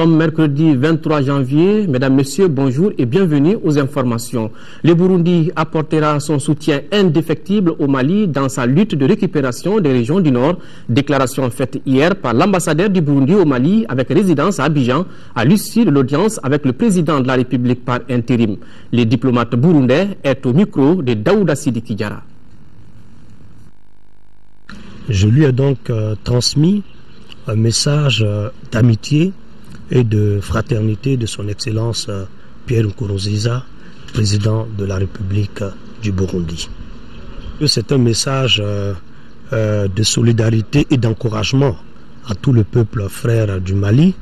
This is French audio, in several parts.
Mercredi 23 janvier, mesdames, messieurs, bonjour et bienvenue aux informations. Le Burundi apportera son soutien indéfectible au Mali dans sa lutte de récupération des régions du Nord. Déclaration faite hier par l'ambassadeur du Burundi au Mali avec résidence à Abidjan à l'issue de l'audience avec le président de la République par intérim. Le diplomate burundais est au micro de Daouda Sidiki Diarra. Je lui ai donc transmis un message d'amitié et de fraternité de son Excellence Pierre Nkurunziza, président de la République du Burundi. C'est un message de solidarité et d'encouragement à tout le peuple frère du Mali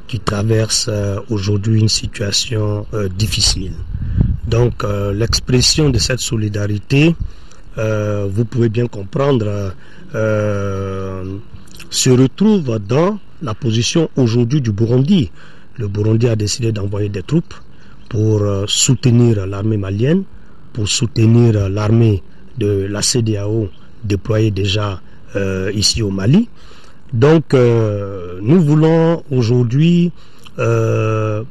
qui traverse aujourd'hui une situation difficile. Donc l'expression de cette solidarité, vous pouvez bien comprendre, se retrouve dans la position aujourd'hui du Burundi. Le Burundi a décidé d'envoyer des troupes pour soutenir l'armée malienne, pour soutenir l'armée de la CEDEAO déployée déjà ici au Mali. Donc nous voulons aujourd'hui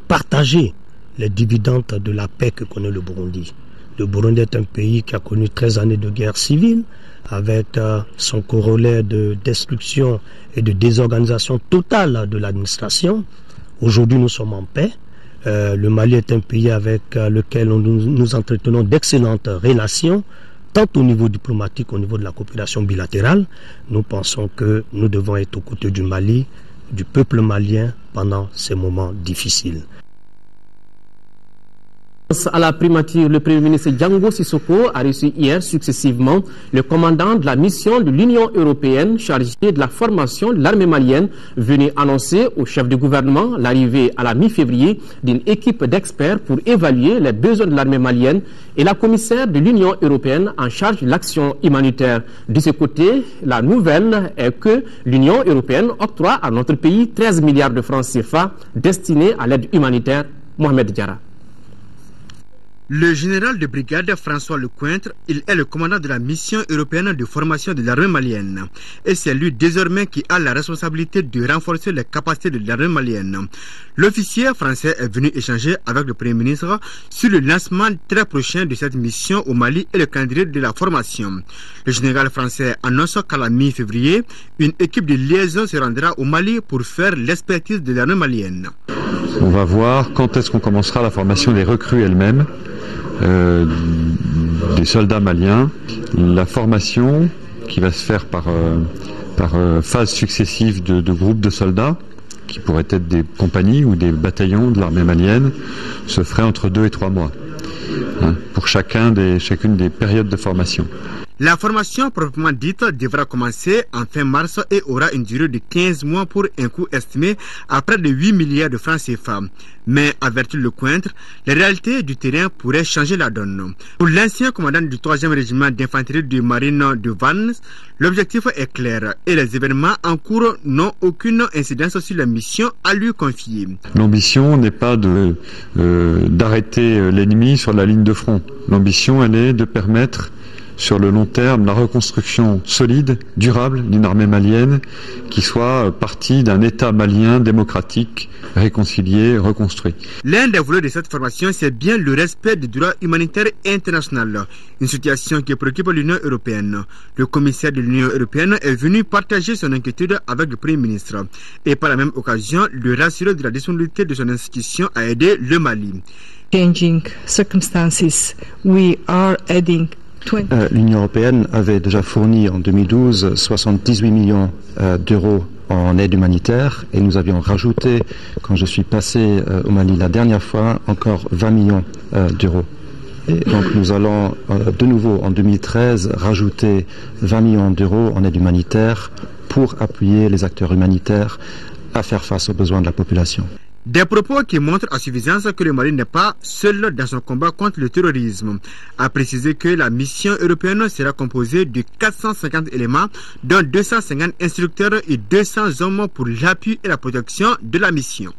partager les dividendes de la paix que connaît le Burundi. Le Burundi est un pays qui a connu 13 années de guerre civile, avec son corollaire de destruction et de désorganisation totale de l'administration. Aujourd'hui, nous sommes en paix. Le Mali est un pays avec lequel nous entretenons d'excellentes relations, tant au niveau diplomatique qu'au niveau de la coopération bilatérale. Nous pensons que nous devons être aux côtés du Mali, du peuple malien pendant ces moments difficiles. À la primature, le Premier ministre Django Sissoko a reçu hier successivement le commandant de la mission de l'Union européenne chargé de la formation de l'armée malienne, venu annoncer au chef du gouvernement l'arrivée à la mi-février d'une équipe d'experts pour évaluer les besoins de l'armée malienne et la commissaire de l'Union européenne en charge de l'action humanitaire. De ce côté, la nouvelle est que l'Union européenne octroie à notre pays 13 milliards de francs CFA destinés à l'aide humanitaire. Mohamed Diarra. Le général de brigade François Lecointre, il est le commandant de la mission européenne de formation de l'armée malienne. Et c'est lui désormais qui a la responsabilité de renforcer les capacités de l'armée malienne. L'officier français est venu échanger avec le Premier ministre sur le lancement très prochain de cette mission au Mali et le calendrier de la formation. Le général français annonce qu'à la mi-février, une équipe de liaison se rendra au Mali pour faire l'expertise de l'armée malienne. On va voir quand est-ce qu'on commencera la formation des recrues elles-mêmes. Des soldats maliens, la formation qui va se faire par phase successive de groupes de soldats, qui pourraient être des compagnies ou des bataillons de l'armée malienne, se ferait entre 2 et 3 mois, pour chacune des périodes de formation. La formation proprement dite devra commencer en fin mars et aura une durée de 15 mois pour un coût estimé à près de 8 milliards de francs CFA. Mais, avertit Lecointre, les réalités du terrain pourraient changer la donne. Pour l'ancien commandant du 3e régiment d'infanterie de marine de Vannes, l'objectif est clair et les événements en cours n'ont aucune incidence sur la mission à lui confier. L'ambition n'est pas d'arrêter l'ennemi sur la ligne de front. L'ambition, elle est de permettre sur le long terme la reconstruction solide, durable d'une armée malienne qui soit partie d'un État malien démocratique, réconcilié, reconstruit. L'un des volets de cette formation, c'est bien le respect du droit humanitaire international, une situation qui préoccupe l'Union européenne. Le commissaire de l'Union européenne est venu partager son inquiétude avec le Premier ministre et par la même occasion le rassurer de la disponibilité de son institution à aider le Mali. Changing circumstances, we are adding L'Union européenne avait déjà fourni en 2012 78 millions d'euros en aide humanitaire et nous avions rajouté, quand je suis passé au Mali la dernière fois, encore 20 millions d'euros. Et donc nous allons de nouveau en 2013 rajouter 20 millions d'euros en aide humanitaire pour appuyer les acteurs humanitaires à faire face aux besoins de la population. Des propos qui montrent à suffisance que le Mali n'est pas seul dans son combat contre le terrorisme. A précisé que la mission européenne sera composée de 450 éléments, dont 250 instructeurs et 200 hommes pour l'appui et la protection de la mission.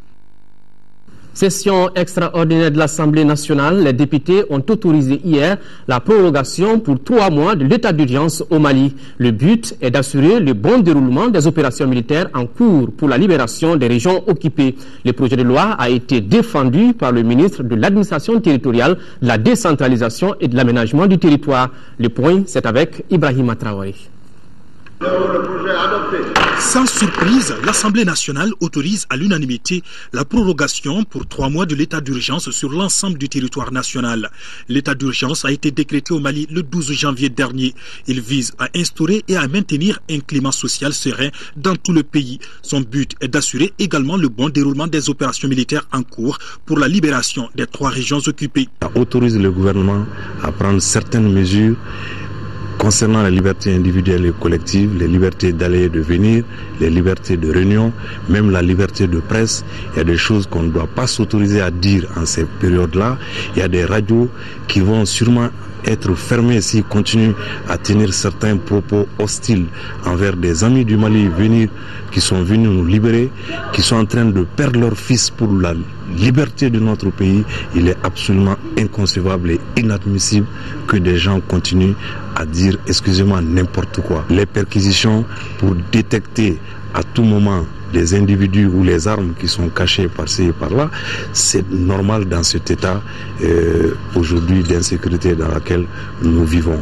Session extraordinaire de l'Assemblée nationale, les députés ont autorisé hier la prorogation pour 3 mois de l'état d'urgence au Mali. Le but est d'assurer le bon déroulement des opérations militaires en cours pour la libération des régions occupées. Le projet de loi a été défendu par le ministre de l'administration territoriale, de la décentralisation et de l'aménagement du territoire. Le point, c'est avec Ibrahima Traoré. Sans surprise, l'Assemblée nationale autorise à l'unanimité la prorogation pour 3 mois de l'état d'urgence sur l'ensemble du territoire national. L'état d'urgence a été décrété au Mali le 12 janvier dernier. Il vise à instaurer et à maintenir un climat social serein dans tout le pays. Son but est d'assurer également le bon déroulement des opérations militaires en cours pour la libération des 3 régions occupées. Ça autorise le gouvernement à prendre certaines mesures concernant les libertés individuelles et collectives, les libertés d'aller et de venir, les libertés de réunion, même la liberté de presse. Il y a des choses qu'on ne doit pas s'autoriser à dire en ces périodes-là. Il y a des radios qui vont sûrement être fermées s'ils continuent à tenir certains propos hostiles envers des amis du Mali qui sont venus nous libérer, qui sont en train de perdre leur fils pour la liberté de notre pays. Il est absolument inconcevable et inadmissible que des gens continuent à dire, excusez-moi, n'importe quoi. Les perquisitions pour détecter à tout moment les individus ou les armes qui sont cachées par-ci et par-là, c'est normal dans cet état aujourd'hui d'insécurité dans lequel nous vivons.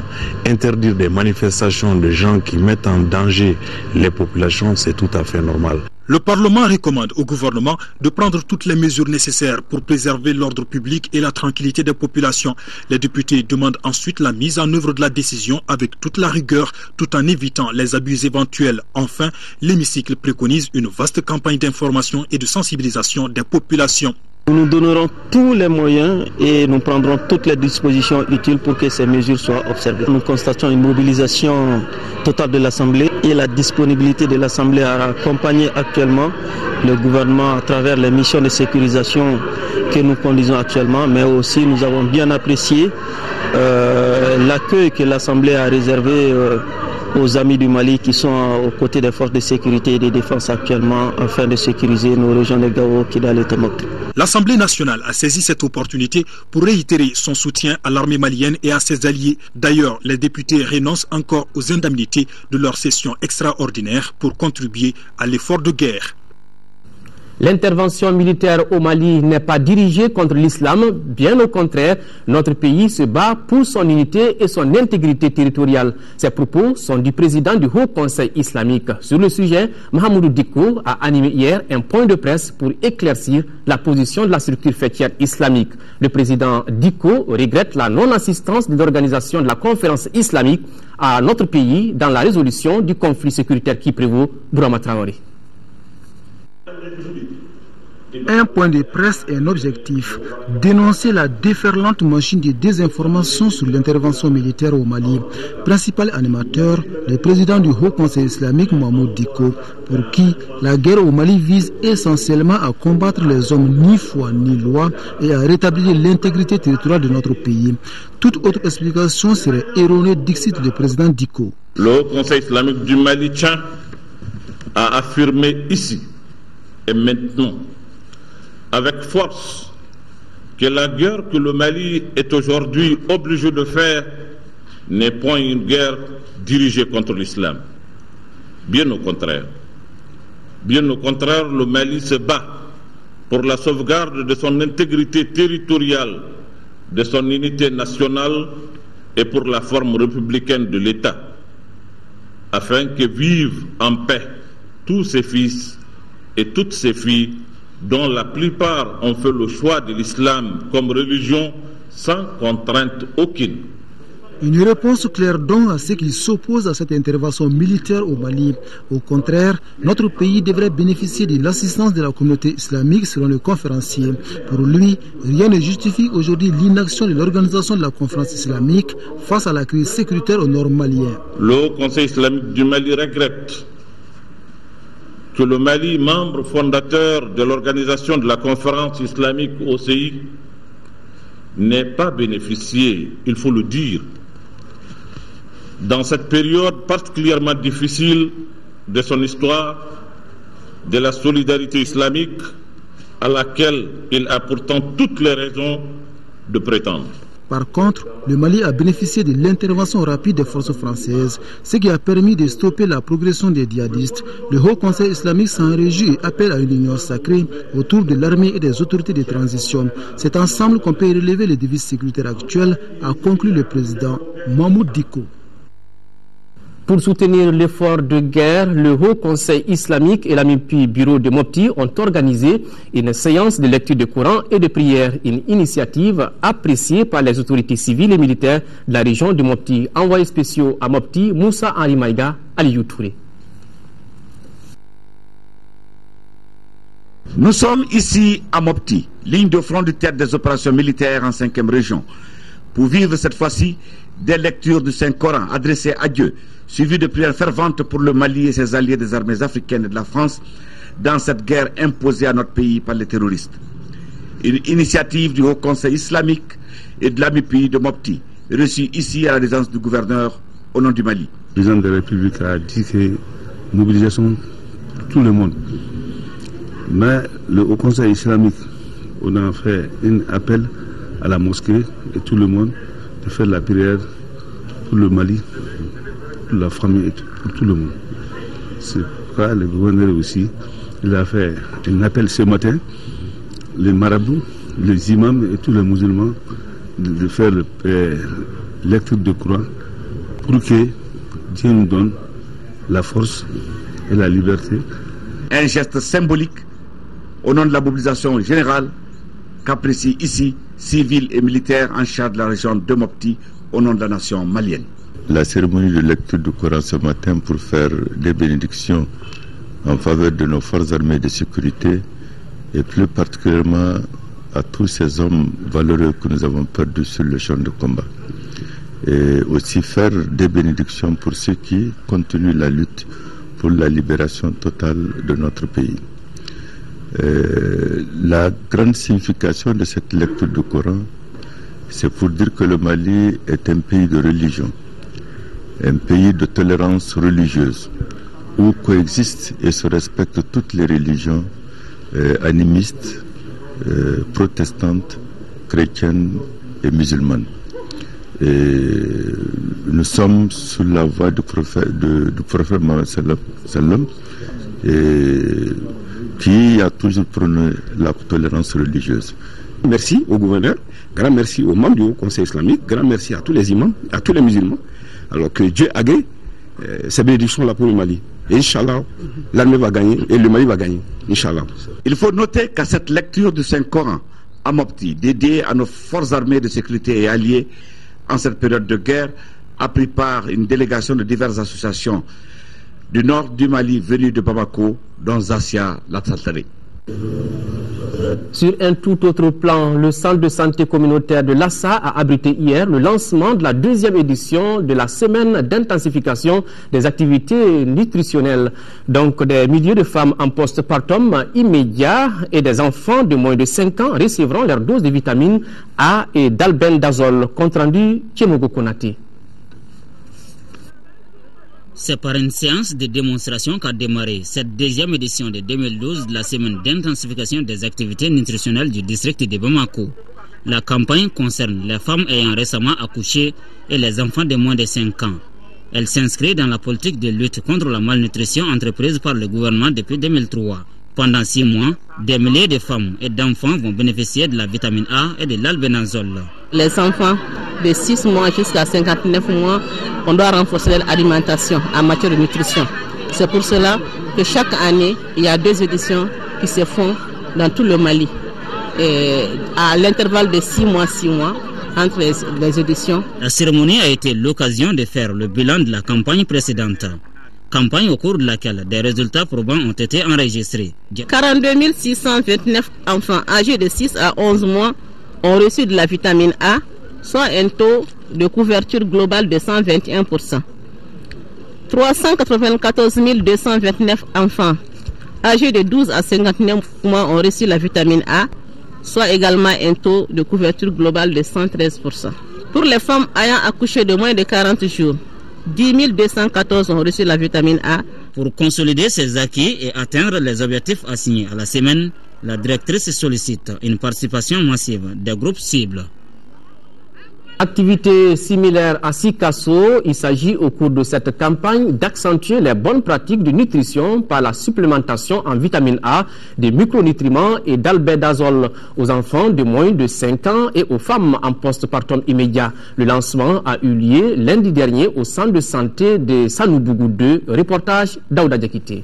Interdire des manifestations de gens qui mettent en danger les populations, c'est tout à fait normal. Le Parlement recommande au gouvernement de prendre toutes les mesures nécessaires pour préserver l'ordre public et la tranquillité des populations. Les députés demandent ensuite la mise en œuvre de la décision avec toute la rigueur, tout en évitant les abus éventuels. Enfin, l'hémicycle préconise une vaste campagne d'information et de sensibilisation des populations. Nous donnerons tous les moyens et nous prendrons toutes les dispositions utiles pour que ces mesures soient observées. Nous constatons une mobilisation totale de l'Assemblée et la disponibilité de l'Assemblée à accompagner actuellement le gouvernement à travers les missions de sécurisation que nous conduisons actuellement, mais aussi nous avons bien apprécié l'accueil que l'Assemblée a réservé aux amis du Mali qui sont aux côtés des forces de sécurité et de défense actuellement afin de sécuriser nos régions de Gao, Kidal et Tombouctou. L'Assemblée nationale a saisi cette opportunité pour réitérer son soutien à l'armée malienne et à ses alliés. D'ailleurs, les députés renoncent encore aux indemnités de leur session extraordinaire pour contribuer à l'effort de guerre. L'intervention militaire au Mali n'est pas dirigée contre l'islam, bien au contraire, notre pays se bat pour son unité et son intégrité territoriale. Ces propos sont du président du Haut Conseil islamique. Sur le sujet, Mahamoudou Dicko a animé hier un point de presse pour éclaircir la position de la structure fêtière islamique. Le président Dicko regrette la non-assistance de l'organisation de la conférence islamique à notre pays dans la résolution du conflit sécuritaire qui prévaut. Bourama Traoré. Un point de presse et un objectif, dénoncer la déferlante machine de désinformation sur l'intervention militaire au Mali. Principal animateur, le président du Haut Conseil islamique Mahmoud Dicko, pour qui la guerre au Mali vise essentiellement à combattre les hommes ni foi ni loi et à rétablir l'intégrité territoriale de notre pays. Toute autre explication serait erronée, dixit le président Dicko. Le Haut Conseil islamique du Mali tient à affirmer ici et maintenant avec force que la guerre que le Mali est aujourd'hui obligé de faire n'est point une guerre dirigée contre l'islam. Bien au contraire. Bien au contraire, le Mali se bat pour la sauvegarde de son intégrité territoriale, de son unité nationale et pour la forme républicaine de l'État, afin que vivent en paix tous ses fils et toutes ses filles dont la plupart ont fait le choix de l'islam comme religion sans contrainte aucune. Une réponse claire donc à ceux qui s'opposent à cette intervention militaire au Mali. Au contraire, notre pays devrait bénéficier de l'assistance de la communauté islamique selon le conférencier. Pour lui, rien ne justifie aujourd'hui l'inaction de l'organisation de la conférence islamique face à la crise sécuritaire au nord malien. Le Haut Conseil islamique du Mali regrette que le Mali, membre fondateur de l'organisation de la conférence islamique OCI, n'ait pas bénéficié, il faut le dire, dans cette période particulièrement difficile de son histoire, de la solidarité islamique à laquelle il a pourtant toutes les raisons de prétendre. Par contre, le Mali a bénéficié de l'intervention rapide des forces françaises, ce qui a permis de stopper la progression des djihadistes. Le Haut Conseil islamique s'en réjouit et appelle à une union sacrée autour de l'armée et des autorités de transition. C'est ensemble qu'on peut relever les défis sécuritaires actuels, a conclu le président Mahmoud Dicko. Pour soutenir l'effort de guerre, le Haut Conseil islamique et l'AMIPI Bureau de Mopti ont organisé une séance de lecture de Coran et de prière, une initiative appréciée par les autorités civiles et militaires de la région de Mopti. Envoyés spéciaux à Mopti, Moussa Henri Maïga, Aliou Touré. Nous sommes ici à Mopti, ligne de front de tête des opérations militaires en 5e région, pour vivre cette fois-ci des lectures du Saint-Coran adressées à Dieu, suivi de prières ferventes pour le Mali et ses alliés des armées africaines et de la France dans cette guerre imposée à notre pays par les terroristes. Une initiative du Haut Conseil islamique et de l'AMIPI de Mopti, reçue ici à la résidence du gouverneur au nom du Mali. Le président de la République a dit que mobilisation tout le monde. Mais le Haut Conseil islamique, on a fait un appel à la mosquée et tout le monde de faire la prière pour le Mali, pour la famille et pour tout le monde. C'est pourquoi le gouverneur aussi, il a fait un appel ce matin, les marabouts, les imams et tous les musulmans, de faire lecture de Coran pour que Dieu nous donne la force et la liberté. Un geste symbolique au nom de la mobilisation générale qu'apprécient ici civils et militaires en charge de la région de Mopti au nom de la nation malienne. La cérémonie de lecture du Coran ce matin pour faire des bénédictions en faveur de nos forces armées de sécurité et plus particulièrement à tous ces hommes valeureux que nous avons perdus sur le champ de combat. Et aussi faire des bénédictions pour ceux qui continuent la lutte pour la libération totale de notre pays. La grande signification de cette lecture du Coran, c'est pour dire que le Mali est un pays de religion, un pays de tolérance religieuse, où coexistent et se respectent toutes les religions animistes, protestantes, chrétiennes et musulmanes. Et nous sommes sous la voie du prophète Mohammed sallam, qui a toujours prôné la tolérance religieuse. Merci au gouverneur, grand merci aux membres du Haut Conseil islamique, grand merci à tous les imams, à tous les musulmans. Alors que Dieu agrée ces bénédictions-là pour le Mali. Et Inch'Allah, l'armée va gagner et le Mali va gagner. Inch'Allah. Il faut noter qu'à cette lecture du Saint-Coran à Mopti, dédiée à nos forces armées de sécurité et alliés en cette période de guerre, a pris part une délégation de diverses associations du nord du Mali venues de Bamako, dont Zassia Latsaltari. Sur un tout autre plan, le centre de santé communautaire de Lassa a abrité hier le lancement de la 2e édition de la semaine d'intensification des activités nutritionnelles. Donc des milliers de femmes en postpartum immédiat et des enfants de moins de 5 ans recevront leur dose de vitamine A et d'albendazole. Compte rendu Kiemogo Konate. C'est par une séance de démonstration qu'a démarré cette 2e édition de 2012 de la semaine d'intensification des activités nutritionnelles du district de Bamako. La campagne concerne les femmes ayant récemment accouché et les enfants de moins de 5 ans. Elle s'inscrit dans la politique de lutte contre la malnutrition entreprise par le gouvernement depuis 2003. Pendant 6 mois, des milliers de femmes et d'enfants vont bénéficier de la vitamine A et de l'albendazole. Les enfants de 6 mois jusqu'à 59 mois, on doit renforcer leur alimentation en matière de nutrition. C'est pour cela que chaque année, il y a 2 éditions qui se font dans tout le Mali. Et à l'intervalle de 6 mois, entre les éditions. La cérémonie a été l'occasion de faire le bilan de la campagne précédente. Campagne au cours de laquelle des résultats probants ont été enregistrés. 42 629 enfants âgés de 6 à 11 mois ont reçu de la vitamine A, soit un taux de couverture globale de 121%. 394 229 enfants âgés de 12 à 59 mois ont reçu la vitamine A, soit également un taux de couverture globale de 113%. Pour les femmes ayant accouché de moins de 40 jours, 10 214 ont reçu la vitamine A. Pour consolider ces acquis et atteindre les objectifs assignés à la semaine, La directrice sollicite une participation massive des groupes cibles. Activité similaire à Sikasso, il s'agit au cours de cette campagne d'accentuer les bonnes pratiques de nutrition par la supplémentation en vitamine A, des micronutriments et d'albendazole aux enfants de moins de 5 ans et aux femmes en postpartum immédiat. Le lancement a eu lieu lundi dernier au centre de santé de Sanobougou 2. Reportage d'Aouda Diakité.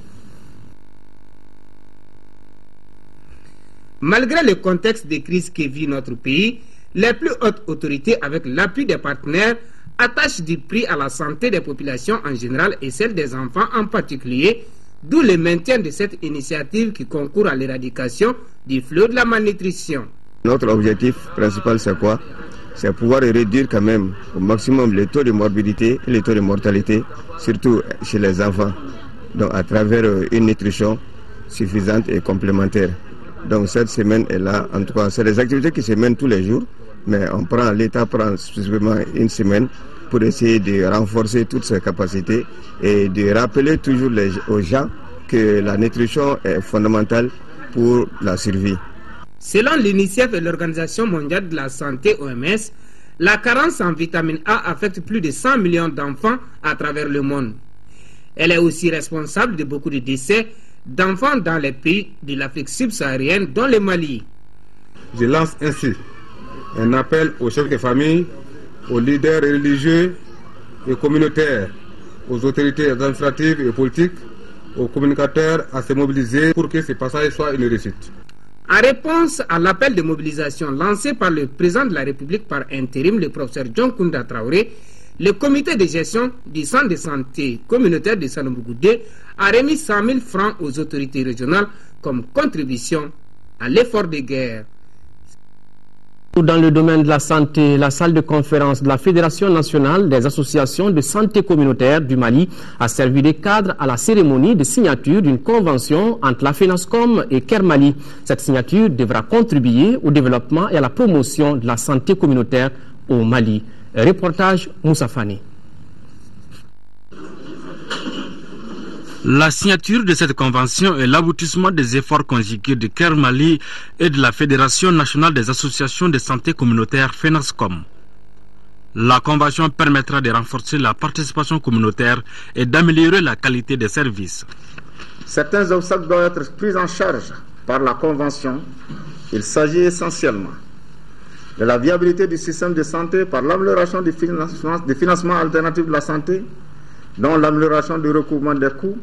Malgré le contexte de crise que vit notre pays, les plus hautes autorités, avec l'appui des partenaires, attachent du prix à la santé des populations en général et celle des enfants en particulier, d'où le maintien de cette initiative qui concourt à l'éradication du fléau de la malnutrition. Notre objectif principal, c'est quoi? C'est pouvoir réduire quand même au maximum les taux de morbidité et les taux de mortalité, surtout chez les enfants, donc à travers une nutrition suffisante et complémentaire. Donc cette semaine est là, en tout cas, c'est des activités qui se mènent tous les jours, mais l'État prend spécifiquement une semaine pour essayer de renforcer toutes ses capacités et de rappeler toujours aux gens que la nutrition est fondamentale pour la survie. Selon l'UNICEF et l'Organisation mondiale de la santé OMS, la carence en vitamine A affecte plus de 100 millions d'enfants à travers le monde. Elle est aussi responsable de beaucoup de décès d'enfants dans les pays de l'Afrique subsaharienne, dont le Mali. Je lance ainsi un appel aux chefs de famille, aux leaders religieux et communautaires, aux autorités administratives et politiques, aux communicateurs à se mobiliser pour que ce passage soit une réussite. En réponse à l'appel de mobilisation lancé par le président de la République par intérim, le professeur John Kounda Traoré, le comité de gestion du centre de santé communautaire de Sanobougou 2 a remis 100 000 francs aux autorités régionales comme contribution à l'effort de guerre. Dans le domaine de la santé, la salle de conférence de la Fédération nationale des associations de santé communautaire du Mali a servi de cadre à la cérémonie de signature d'une convention entre la FENASCOM et Kermali. Cette signature devra contribuer au développement et à la promotion de la santé communautaire au Mali. Reportage Moussa Fani. La signature de cette convention est l'aboutissement des efforts conjugués de Kermali et de la Fédération nationale des associations de santé communautaire FENASCOM. La convention permettra de renforcer la participation communautaire et d'améliorer la qualité des services. Certains obstacles doivent être pris en charge par la convention. Il s'agit essentiellement de la viabilité du système de santé par l'amélioration du financement alternatif de la santé, dont l'amélioration du recouvrement des coûts,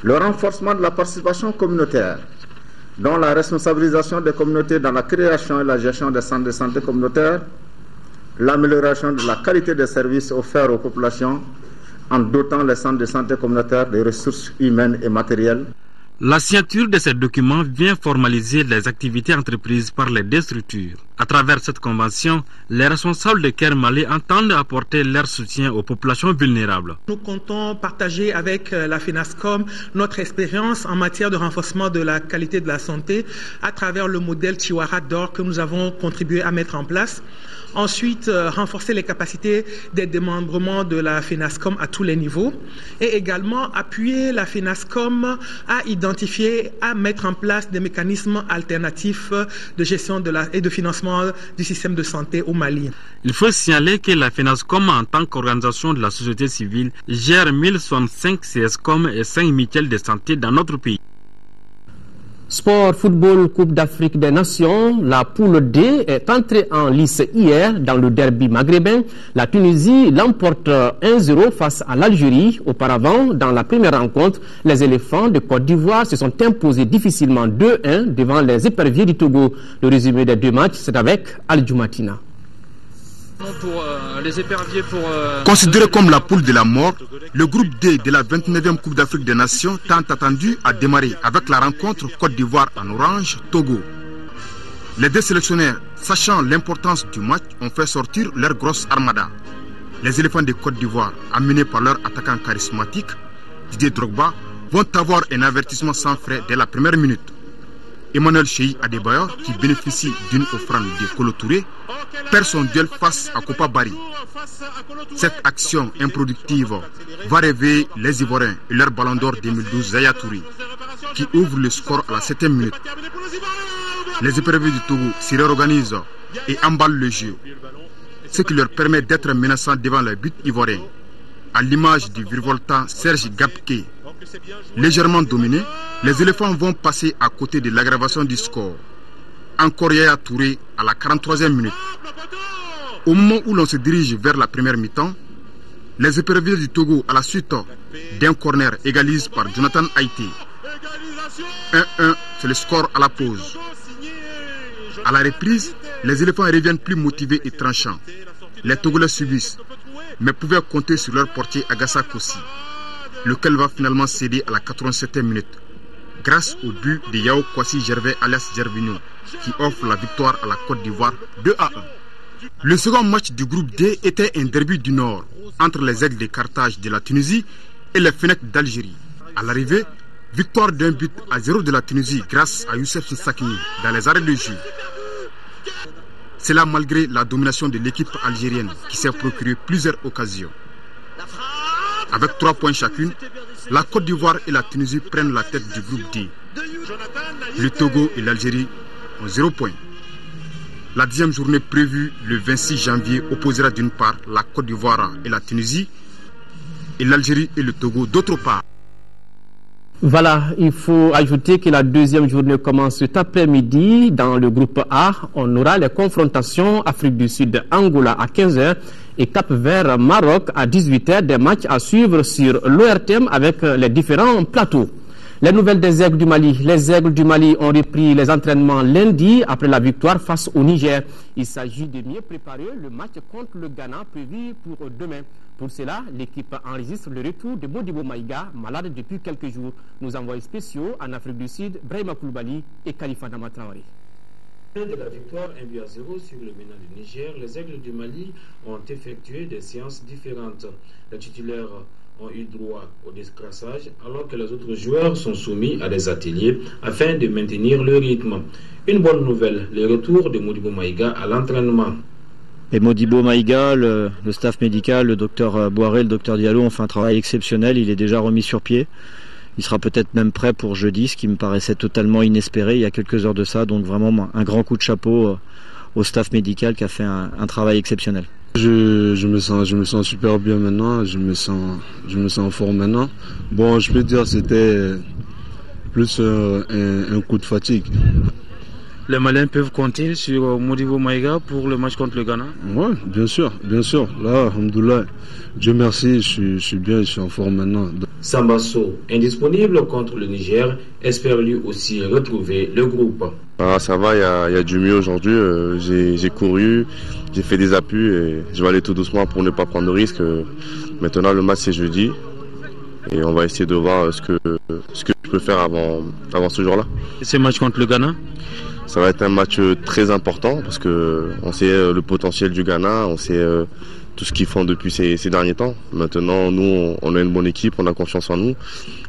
le renforcement de la participation communautaire, dont la responsabilisation des communautés dans la création et la gestion des centres de santé communautaires, l'amélioration de la qualité des services offerts aux populations en dotant les centres de santé communautaires de ressources humaines et matérielles. La signature de ces documents vient formaliser les activités entreprises par les deux structures. À travers cette convention, les responsables de Kermali entendent apporter leur soutien aux populations vulnérables. Nous comptons partager avec la FENASCOM notre expérience en matière de renforcement de la qualité de la santé à travers le modèle Chiwara d'or que nous avons contribué à mettre en place. Ensuite, renforcer les capacités des démembrements de la FENASCOM à tous les niveaux et également appuyer la FENASCOM à identifier, à mettre en place des mécanismes alternatifs de gestion et de financement du système de santé au Mali. Il faut signaler que la FENASCOM, en tant qu'organisation de la société civile, gère 1065 CSCOM et 5 mutuelles de santé dans notre pays. Sport, football, Coupe d'Afrique des Nations, la poule D est entrée en lice hier dans le derby maghrébin. La Tunisie l'emporte 1-0 face à l'Algérie. Auparavant, dans la première rencontre, les éléphants de Côte d'Ivoire se sont imposés difficilement 2-1 devant les éperviers du Togo. Le résumé des deux matchs, c'est avec Al Djoumatina. Considéré comme la poule de la mort, le groupe D de la 29e Coupe d'Afrique des Nations tant attendu a démarré avec la rencontre Côte d'Ivoire en orange, Togo. Les deux sélectionnaires, sachant l'importance du match, ont fait sortir leur grosse armada. Les éléphants de Côte d'Ivoire, amenés par leur attaquant charismatique, Didier Drogba, vont avoir un avertissement sans frais dès la première minute. Emmanuel Cheyi Adebayor, qui bénéficie d'une offrande de Kolo Touré, perd son duel face à Kopa Bari. Cette action improductive va réveiller les Ivoiriens et leur ballon d'or 2012 Zaya Touré. qui ouvre le score à la 7e minute. Les éperviers du Togo se réorganisent et emballent le jeu, ce qui leur permet d'être menaçants devant le but ivoirien. À l'image du virevoltant Serge Gapke, légèrement dominé, les éléphants vont passer à côté de l'aggravation du score. Encore Yaya Touré à la 43e minute. Au moment où l'on se dirige vers la première mi-temps, les éperviers du Togo, à la suite d'un corner, égalisent par Jonathan Haïté. 1-1, c'est le score à la pause. À la reprise, les éléphants reviennent plus motivés et tranchants. Les Togolais subissent, mais pouvaient compter sur leur portier Agassa Kossi, lequel va finalement céder à la 87e minute, grâce au but de Yao Kwasi Gervais alias Gervinho, qui offre la victoire à la Côte d'Ivoire 2-1. Le second match du groupe D était un derby du Nord, entre les Aigles de Carthage de la Tunisie et les Fennecs d'Algérie. À l'arrivée, victoire d'un but à 0 de la Tunisie grâce à Youssef Sissakini dans les arrêts de jeu. C'est là malgré la domination de l'équipe algérienne qui s'est procuré plusieurs occasions. Avec 3 points chacune, la Côte d'Ivoire et la Tunisie prennent la tête du groupe D. Le Togo et l'Algérie ont 0 point. La 10e journée prévue le 26 janvier opposera d'une part la Côte d'Ivoire et la Tunisie et l'Algérie et le Togo d'autre part. Voilà, il faut ajouter que la 2e journée commence cet après-midi. Dans le groupe A, on aura les confrontations Afrique du Sud, Angola à 15h et Cap-Vert, Maroc à 18h. Des matchs à suivre sur l'ORTM avec les différents plateaux. Les nouvelles des Aigles du Mali. Les Aigles du Mali ont repris les entraînements lundi après la victoire face au Niger. Il s'agit de mieux préparer le match contre le Ghana prévu pour demain. Pour cela, l'équipe enregistre le retour de Modibo Maïga, malade depuis quelques jours. Nos envoyés spéciaux en Afrique du Sud, Brahima Koulibaly et Khalifa Nama Traoré. De la victoire 1-0 sur le MENA du Niger, les Aigles du Mali ont effectué des séances différentes. Les titulaires ont eu droit au décrassage alors que les autres joueurs sont soumis à des ateliers afin de maintenir le rythme. Une bonne nouvelle, le retour de Modibo Maïga à l'entraînement. Et Modibo Maïga, le staff médical, le docteur Boiré, le docteur Diallo ont fait un travail exceptionnel. Il est déjà remis sur pied. Il sera peut-être même prêt pour jeudi, ce qui me paraissait totalement inespéré il y a quelques heures de ça. Donc vraiment un grand coup de chapeau au staff médical qui a fait un travail exceptionnel. Je me sens super bien maintenant. Je me sens en forme maintenant. Bon, je peux dire c'était plus un coup de fatigue. Les Maliens peuvent compter sur Modibo Maïga pour le match contre le Ghana? Oui, bien sûr. Là, alhamdoulilah, Dieu merci, je suis bien, je suis en forme maintenant. Sambasso, indisponible contre le Niger, espère lui aussi retrouver le groupe. Ah, ça va, il y a du mieux aujourd'hui. J'ai couru, j'ai fait des appuis et je vais aller tout doucement pour ne pas prendre de risques. Maintenant, le match c'est jeudi et on va essayer de voir ce que je peux faire avant ce jour-là. Et ce match contre le Ghana? Ça va être un match très important parce qu'on sait le potentiel du Ghana, on sait tout ce qu'ils font depuis ces derniers temps. Maintenant, nous, on a une bonne équipe, on a confiance en nous.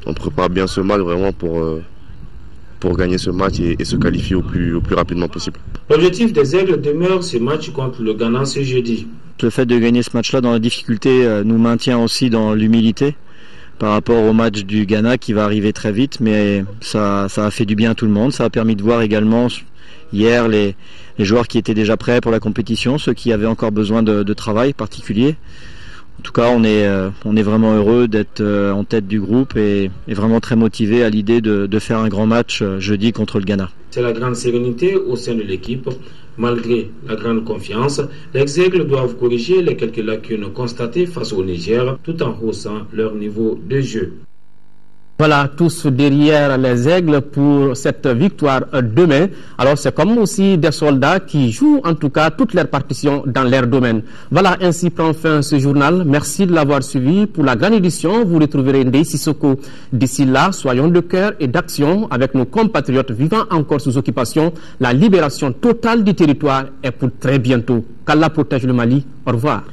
On prépare bien ce match vraiment pour gagner ce match et se qualifier au plus rapidement possible. L'objectif des Aigles demeure ce match contre le Ghana ce jeudi. Le fait de gagner ce match-là dans la difficulté nous maintient aussi dans l'humilité par rapport au match du Ghana qui va arriver très vite, mais ça a fait du bien à tout le monde. Ça a permis de voir également hier les joueurs qui étaient déjà prêts pour la compétition, ceux qui avaient encore besoin de travail particulier. En tout cas, on est vraiment heureux d'être en tête du groupe et vraiment très motivé à l'idée de faire un grand match jeudi contre le Ghana. C'est la grande sérénité au sein de l'équipe. Malgré la grande confiance, les Aigles doivent corriger les quelques lacunes constatées face au Niger tout en haussant leur niveau de jeu. Voilà, tous derrière les Aigles pour cette victoire demain. Alors c'est comme aussi des soldats qui jouent en tout cas toutes leurs partitions dans leur domaine. Voilà, ainsi prend fin ce journal. Merci de l'avoir suivi. Pour la grande édition, vous retrouverez Ndei Sissoko. D'ici là, soyons de cœur et d'action avec nos compatriotes vivant encore sous occupation. La libération totale du territoire est pour très bientôt. Qu'Allah protège le Mali. Au revoir.